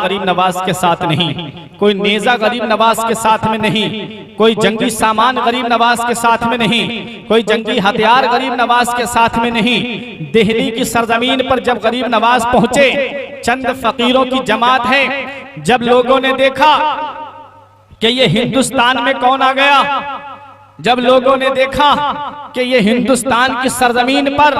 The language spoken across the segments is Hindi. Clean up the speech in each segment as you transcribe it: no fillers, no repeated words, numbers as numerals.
गरीब नवाज के साथ नहीं, कोई नेजा गरीब नवाज के साथ में नहीं, कोई जंगी सामान गरीब नवाज के साथ में नहीं, कोई जंगी हथियार गरीब नवाज के साथ में नहीं। दिल्ली की सरजमीन पर जब गरीब नवाज पहुंचे, चंद फकीरों की जमात है, जब लोगों ने देखा कि ये हिंदुस्तान में कौन आ गया, जब लोगों ने देखा कि ये हिंदुस्तान की सरजमीन पर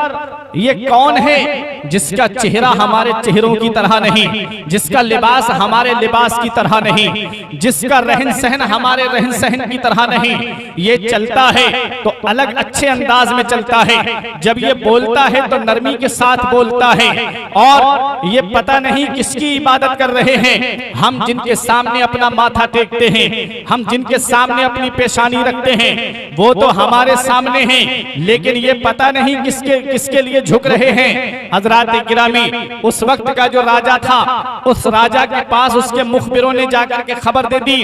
ये कौन है जिसका चेहरा हमारे चेहरों की तरह नहीं, जिसका लिबास हमारे लिबास की तरह नहीं, जिसका रहन सहन हमारे रहन सहन की तरह नहीं, ये चलता है तो अलग अच्छे अंदाज में चलता है, जब ये बोलता है तो नरमी के साथ बोलता है, और ये पता नहीं किसकी इबादत कर रहे हैं। हम जिनके सामने अपना माथा टेकते हैं, हम जिनके सामने अपनी पेशानी रखते हैं, वो तो हमारे सामने हैं, लेकिन ये पता नहीं किसके लिए झुक रहे हैं। हजरात गिरामी, उस वक्त का जो राजा था, उस राजा के पास उसके मुखबिरों ने जाकर के खबर दे दी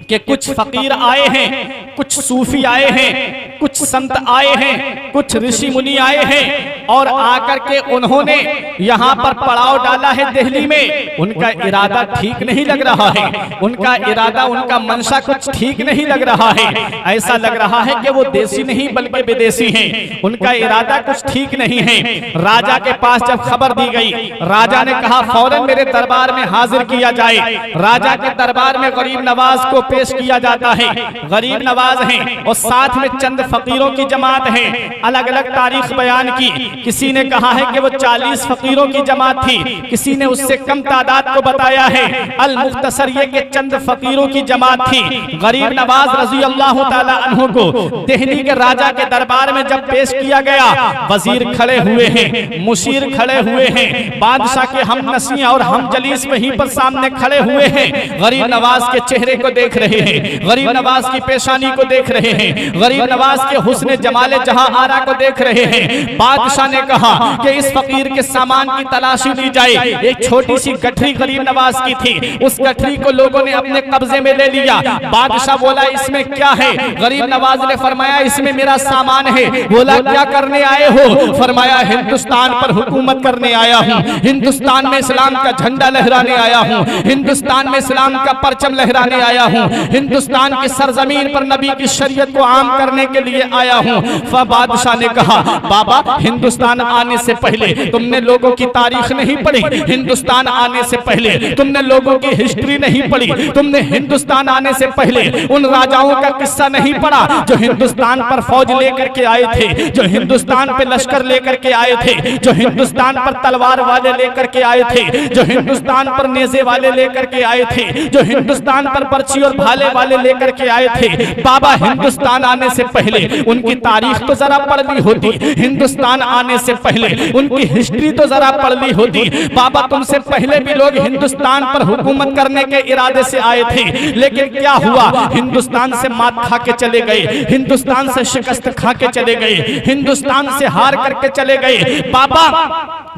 कि कुछ फकीर आए हैं, कुछ सूफी आए हैं, कुछ संत आए हैं, कुछ ऋषि मुनि आए हैं, और आकर के उन्होंने यहाँ पर पड़ाव डाला है दिल्ली में। उनका इरादा ठीक नहीं लग रहा है, उनका इरादा, उनका मंशा कुछ ठीक नहीं लग रहा है। ऐसा लग रहा है कि वो देसी नहीं बल्कि विदेशी हैं, उनका इरादा कुछ ठीक नहीं है। राजा के पास जब खबर दी गई, राजा ने कहा फौरन मेरे दरबार में हाजिर किया जाए। राजा के दरबार में गरीब नवाज को पेश किया जाता है। गरीब नवाज हैं और साथ में चंद फकीरों की जमात है। अलग अलग तारीख बयान की, किसी ने कहा है कि वो 40 फकीरों की जमात थी, किसी ने उससे कम तादाद को बताया है। अल मुख्तसर ये कि चंद फकीरों की जमात थी। गरीब नवाज रजी अल्लाह ताला अन्हु को दिल्ली के राजा के दरबार में जब पेश किया गया, वजीर खड़े हुए हैं, मुशीर खड़े हुए हैं, बादशाह के हम नसीं और हम जलीस वहीं पर सामने खड़े हुए हैं। गरीब नवाज के चेहरे को देख रहे हैं, गरीब नवाज की पेशानी को देख रहे हैं, गरीब नवाज के हुस्न जमाले जहां आरा को देख रहे हैं। बादशाह ने कहा कि इस फकीर के सामान की तलाशी ली जाए। एक छोटी सी गठरी गरीब नवाज की थी, उस गठरी को लोगों ने अपने कब्जे में ले लिया। बादशाह बोला इसमें क्या है? गरीब नवाज ने फरमाया इसमें मेरा सामान है। बोला क्या करने आए हो? फरमाया हिंदुस्तान पर हुकूमत करने आया हूँ, हिंदुस्तान में इस्लाम का झंडा लहराने आया हूँ, हिंदुस्तान में इस्लाम का परचम लहराने आया हूँ, हिंदुस्तान की सरजमीन पर नबी की शरीयत को आम करने के लिए आया हूँ। बादशाह ने कहा बाबा हिंदुस्तान आने से पहले तुमने लोगों की तारीख नहीं पढ़ी, हिंदुस्तान आने से पहले तुमने लोगों की हिस्ट्री नहीं पढ़ी, तुमने हिंदुस्तान आने से पहले उन राजाओं का किस्सा नहीं पढ़ा जो हिंदुस्तान पर फौज लेकर के आए थे, जो हिंदुस्तान पे लश्कर लेकर के आए थे, जो हिंदुस्तान पर तलवार वाले लेकर के आए थे, जो हिंदुस्तान पर नेज़े वाले लेकर के आए थे, जो हिंदुस्तान पर पर्ची और भाले वाले लेकर के आए थे। बाबा हिंदुस्तान आने से पहले उनकी तारीख तो जरा पढ़ ली होती, हिंदुस्तान आने से पहले उनकी हिस्ट्री तो जरा पढ़ ली होती। बाबा तुमसे पहले भी लोग हिंदुस्तान पर हुकूमत करने के इरादे से आए थे, लेकिन क्या हुआ? हिंदुस्तान से मात खा के चले गए, हिंदुस्तान से शिकस्त खा के चले गए, हिंदुस्तान से हार करके चले गए। बाबा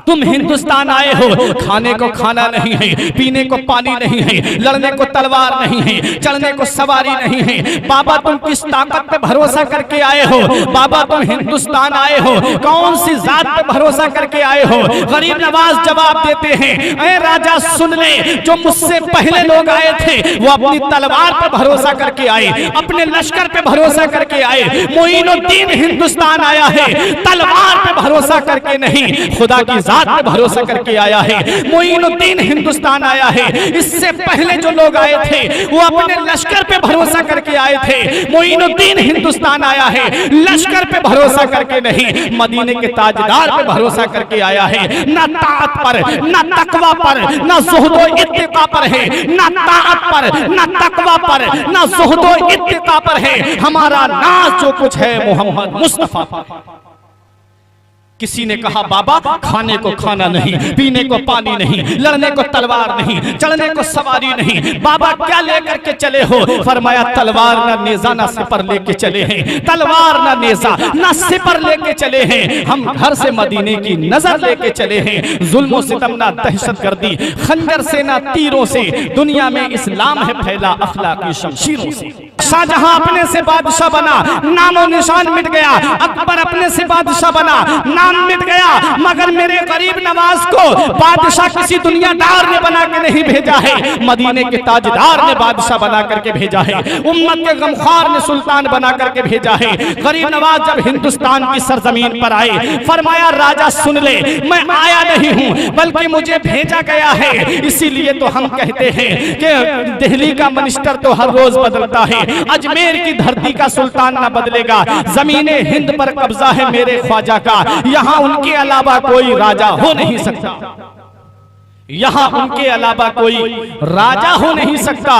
तुम हिंदुस्तान आए हो, खाने को खाना नहीं है, पीने को पानी नहीं है, लड़ने को तलवार नहीं है, चढ़ने को सवारी नहीं है। बाबा तुम किस ताकत पे भरोसा करके आए हो? बाबा तुम हिंदुस्तान आए हो, कौन सी जात पे भरोसा करके आए हो? गरीब नवाज जवाब देते हैं ऐ राजा सुन ले, जो मुझसे पहले लोग आए थे वो अपनी तलवार पे भरोसा करके आए, अपने लश्कर पे भरोसा करके आए। मोइनुद्दीन हिंदुस्तान आया है तलवार पे भरोसा करके नहीं, खुदा की जात पे भरोसा करके आया है। मोइनुद्दीन हिंदुस्तान आया है, इससे पहले जो लोग आए थे वो अपने लश्कर पे भरोसा करके आए थे। मोइनुद्दीन हिंदुस्तान आया है लश्कर पे भरोसा करके नहीं, मदीने के ताजदार पे भरोसा करके आया है। ना ताअत पर, ना तकवा पर, ना ज़ुहदो इत्तिका पर है, ना ताअत पर, ना तकवा पर, ना ज़ुहदो इत्तिका पर है। हमारा नाज जो कुछ है मोहम्मद मुस्तफा पर। किसी ने कहा बाबा खाने को खाना नहीं, पीने को पानी नहीं, लड़ने को तलवार नहीं, चढ़ने को सवारी नहीं। बाबा क्या लेकर के चले हो? फरमाया तलवार ना नेजा ना सिपर लेके चले हैं, तलवार ना नेजा ना सिपर लेके चले हैं, हम घर से मदीने की नजर लेके चले हैं। जुल्म सितम ना दहशतगर्दी, खंजर से ना तीरों से, दुनिया में इस्लाम है फैला अखलाकी शमशीरों से। शाहजहां अपने से बादशाह बना, नामो निशान मिट गया। अकबर अपने से बादशाह बना, नाम मिट गया। मगर मेरे गरीब नवाज को बादशाह किसी दुनियादार ने बना के नहीं भेजा है, मदीने के ताजदार ने बादशाह बना करके भेजा है, उम्मत के गमखार ने सुल्तान बना करके भेजा है। गरीब नवाज जब हिंदुस्तान की सरजमीन पर आए, फरमाया राजा सुन ले, मैं आया नहीं हूं बल्कि मुझे भेजा गया है। इसीलिए तो हम कहते हैं कि दिल्ली का मिनिस्टर तो हर रोज बदलता है, अजमेर की धरती का सुल्तान ना बदलेगा। जमीने हिंद पर कब्जा है मेरे ख्वाजा का, यहाँ उनके अलावा कोई राजा हो नहीं सकता, यहाँ उनके अलावा कोई राजा हो नहीं सकता।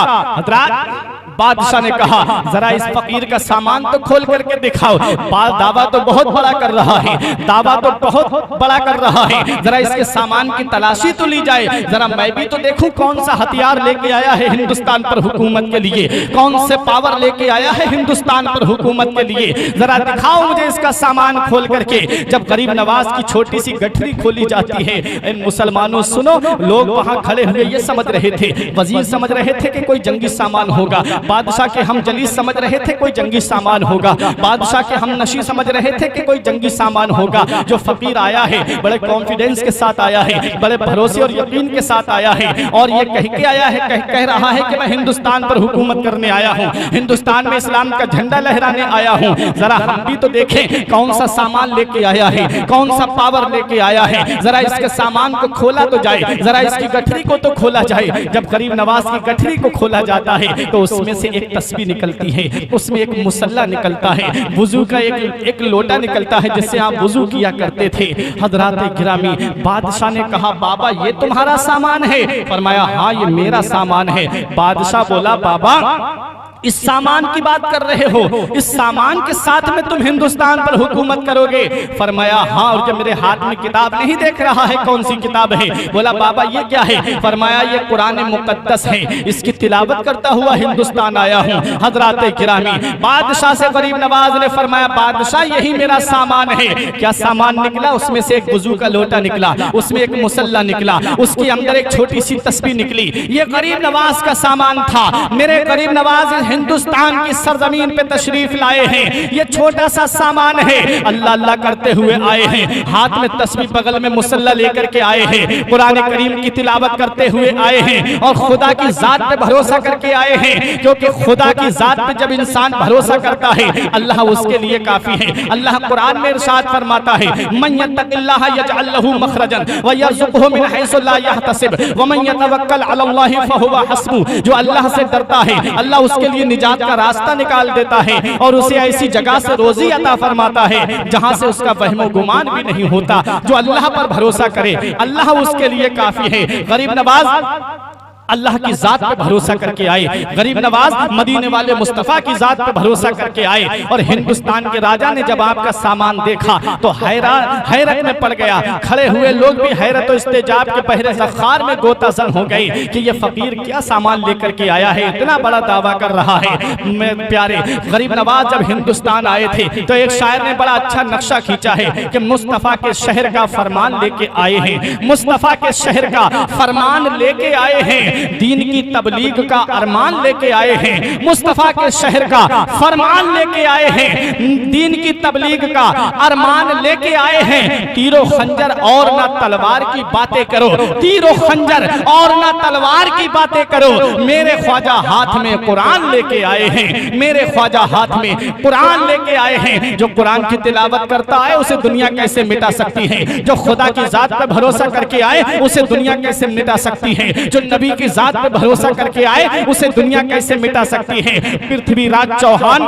बादशाह ने कहा जरा इस फकीर का सामान तो खोल करके दिखाओ, दावा तो बहुत बड़ा कर रहा है, दावा तो बहुत बड़ा कर रहा है, जरा इसके सामान की तलाशी तो ली जाए, जरा मैं भी तो देखूं कौन सा हथियार लेके आया है हिंदुस्तान पर हुकूमत के लिए, कौन से पावर लेके आया है हिंदुस्तान पर हुकूमत के लिए, जरा दिखाओ मुझे इसका सामान खोल करके। जब गरीब नवाज की छोटी सी गठरी खोली जाती है, इन मुसलमानों सुनो, लोग वहां खड़े हुए ये समझ रहे थे, वजीर समझ रहे थे कि कोई जंगी सामान होगा, बादशाह के हम जलीस समझ रहे थे कोई जंगी सामान होगा, बादशाह के हम नशी समझ रहे थे कि कोई जंगी सामान होगा। जो फकीर आया है बड़े कॉन्फिडेंस के साथ आया है, बड़े भरोसे और यकीन के साथ आया है, और ये कह के आया है, कह रहा है कि मैं हिंदुस्तान पर हुकूमत करने आया हूँ, हिंदुस्तान में इस्लाम का झंडा लहराने आया हूँ। जरा हम भी तो देखें कौन सा सामान लेके आया है, कौन सा पावर लेके आया है, जरा इसके सामान को खोला तो जाए, जरा इसकी गठरी को तो खोला जाए। जब गरीब नवाज की गठरी को खोला जाता है तो उसमें से एक तस्बीह निकलती है, उसमें एक मुसल्ला निकलता है, वुजू का एक लोटा निकलता है जिससे आप वुजू किया करते थे। हजरात गिरामी, बादशाह ने कहा बाबा ये तुम्हारा सामान है? फरमाया हाँ ये मेरा सामान है। बादशाह बोला बाबा इस सामान की बात कर रहे हो, इस सामान के साथ में तुम हिंदुस्तान पर हुकूमत करोगे? फरमाया हाँ, और जब मेरे हाथ में किताब नहीं देख रहा है कौन सी किताब है? बोला बाबा ये क्या है? फरमाया ये कुरान मुकद्दस है, इसकी तिलावत करता हुआ हिंदुस्तान आया हूँ। हजरात गिरामी, बादशाह से गरीब नवाज ने फरमाया बादशाह यही मेरा सामान है। क्या सामान निकला? उसमें से एक वुजू का लोटा निकला, उसमें एक मुसल्ला निकला, उसके अंदर एक छोटी सी तस्बीह निकली। ये गरीब नवाज का सामान था। मेरे गरीब नवाज हिंदुस्तान की सरजमीन पे तशरीफ लाए हैं, ये छोटा सा सामान है, अल्लाह अल्लाह करते हुए आए हैं, हाथ में तस्बीह बगल में मुसल्ला लेकर के आए हैं, कुरान करीम की तिलावत करते हुए आए हैं, और खुदा की जात पे भरोसा करके आए हैं, क्योंकि खुदा की जात पे जब इंसान भरोसा करता है अल्लाह उसके लिए काफी है। अल्लाह कुरान में इरशाद फरमाता है मन यत्तकिल्लाह यजअल लहू मखरजन व यरज़ुक़हु मिन हैसु ला यहतसिब व मन यतवक्कल अलल्लाहि फहुवा हस्बुह। जो अल्लाह से डरता है अल्लाह उसके लिए निजात का रास्ता निकाल देता है और उसे ऐसी जगह से रोजी अता फरमाता है जहां से उसका वहमो गुमान भी नहीं होता। जो अल्लाह पर भरोसा करे अल्लाह उसके लिए काफी है। गरीब नवाज अल्लाह की जात पे भरोसा करके आए, गरीब नवाज मदीने वाले मुस्तफा की जात पे भरोसा करके आए, और हिंदुस्तान के राजा ने जब आपका सामान देखा तो हैरत में पड़ गया। खड़े हुए लोग भी हैरत और इस्तेजाब के पहरे ज़ख़ार में गोताज़न हो गए कि ये फकीर क्या सामान लेकर के आया है, इतना बड़ा दावा कर रहा है। मेरे प्यारे गरीब नवाज जब हिंदुस्तान आए थे तो एक शायर ने बड़ा अच्छा नक्शा खींचा है कि मुस्तफा के शहर का फरमान लेके आए हैं, मुस्तफा के शहर का फरमान लेके आए हैं, दीन की तबलीग का अरमान लेके आए हैं, मुस्तफा के शहर का फरमान लेके आए हैं, दीन की तबलीग का अरमान लेके आए हैं। तीरों खंजर और ना तलवार की बातें करो, तीरों खंजर और ना तलवार की बातें करो, मेरे ख्वाजा हाथ में कुरान लेके आए हैं, मेरे ख्वाजा हाथ में कुरान लेके आए हैं। जो कुरान की तिलावत करता है उसे दुनिया कैसे मिटा सकती है? जो खुदा की जात पर भरोसा करके आए उसे दुनिया कैसे मिटा सकती है? जो नबी की जात पे भरोसा करके आए उसे दुनिया कैसे मिटा सकती है? पृथ्वीराज चौहान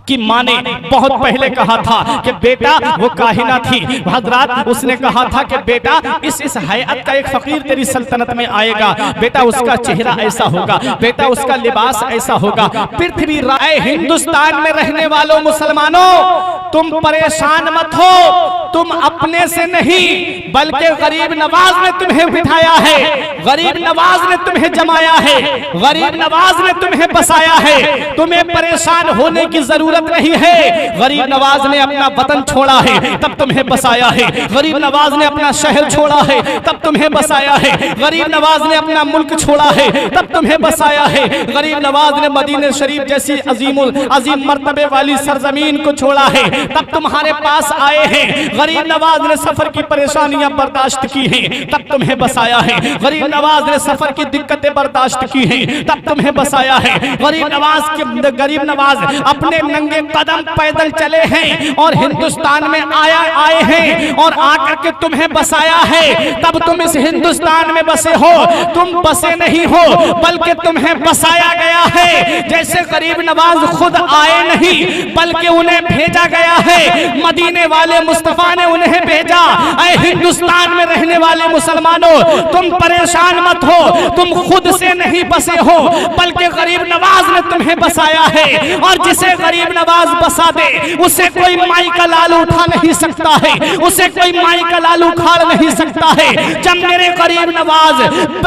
की माँ ने बहुत पहले कहा था कि बेटा, वो काहिना थी हजरात, उसने कहा था कि बेटा इस हैयत का एक फकीर तेरी सल्तनत में आएगा, बेटा उसका चेहरा ऐसा होगा, बेटा उसका लिबास ऐसा होगा। पृथ्वीराज, हिंदुस्तान में रहने वालों मुसलमानों, तुम परेशान मत हो, तुम अपने से नहीं बल्कि गरीब नवाज ने तुम्हें बिठाया है, गरीब नवाज ने तुम्हें जमाया है, गरीब नवाज ने तुम्हें बसाया है। तुम्हें परेशान होने की जरूरत जरूरत नहीं है। गरीब नवाज ने अपना वतन छोड़ा है तब तुम्हें बसाया है, गरीब नवाज ने अपना शहर छोड़ा है तब तुम्हें बसाया है, गरीब नवाज ने अपना मुल्क छोड़ा है तब तुम्हें बसाया है, गरीब नवाज ने मदीने शरीफ जैसी अजीम मर्तबे वाली सरजमीन को छोड़ा है तब तुम्हारे पास आए हैं। गरीब नवाज ने सफर की परेशानियां बर्दाश्त की हैं तब तुम्हें बसाया है, गरीब नवाज ने सफर की दिक्कतें बर्दाश्त की हैं तब तुम्हें बसाया है। गरीब नवाज अपने नंगे कदम पैदल चले हैं और हिंदुस्तान में आए हैं और आकर के तुम्हें बसाया है, तब तुम इस हिंदुस्तान में बसे हो। तुम बसे नहीं हो बल्कि तुम्हें बसाया गया है। जैसे गरीब नवाज खुद आए नहीं बल्कि उन्हें भेजा गया है, मदीने वाले मुस्तफा ने उन्हें भेजा। ऐ हिंदुस्तान में रहने वाले मुसलमानों, तुम परेशान मत हो, तुम खुद से नहीं बसे हो बल्कि गरीब नवाज ने तुम्हें बसाया है। और जिसे गरीब नवाज बसा दे उसे कोई माई का लाल उठा नहीं सकता है, उसे कोई माई का लाल उखाड़ नहीं सकता है। जब मेरे गरीब नवाज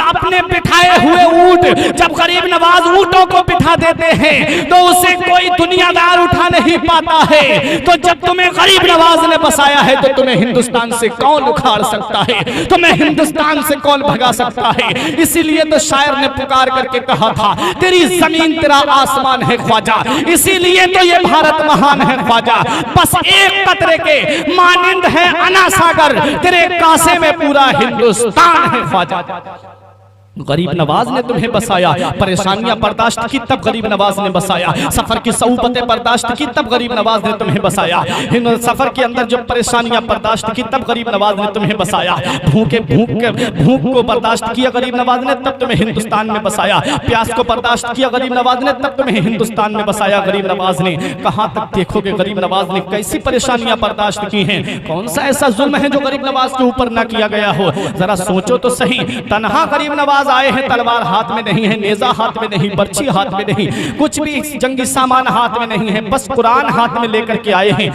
अपने बिठाए हुए ऊंट, जब गरीब नवाज ऊंटों को बिठा देते हैं तो उसे कोई दुनियादार उठा नहीं पाता है। तो जब तुम्हें गरीब नवाज ने बसाया है तो तुम्हें हिंदुस्तान से कौन उखाड़ सकता है, तुम्हें हिंदुस्तान से कौन भगा सकता है। इसीलिए तो शायर ने पुकार करके कहा था, तेरी जमीन तेरा आसमान है ख्वाजा, इसीलिए तो ये भारत महान है ख्वाजा। बस एक कतरे के मानिंद है अना सागर, तेरे कासे में पूरा हिंदुस्तान है ख्वाजा। गरीब नवाज ने तुम्हें बसाया, परेशानियां बर्दाश्त की तब गरीब नवाज ने बसाया, सफर की सऊबतें बर्दाश्त की तब गरीब नवाज ने तुम्हें बसाया, सफर के अंदर जो परेशानियां बर्दाश्त की तब गरीब नवाज ने तुम्हें बसाया, भूख को बर्दाश्त किया गरीब नवाज ने तब तुम्हें हिंदुस्तान में बसाया, प्यास को बर्दाश्त किया गरीब नवाज ने तब तुम्हें हिंदुस्तान में बसाया। गरीब नवाज ने कहां तक देखोगे, गरीब नवाज ने कैसी परेशानियां बर्दाश्त की हैं। कौन सा ऐसा जुल्म है जो गरीब नवाज के ऊपर ना किया गया हो, जरा सोचो तो सही। तन्हा गरीब नवाज आए हैं, तलवार हाथ में नहीं है, नेजा हाथ में नहीं, बर्छी हाथ में नहीं, कुछ भी जंगी सामान हाथ में नहीं है, बस कुरान हाथ में लेकर के आए हैं।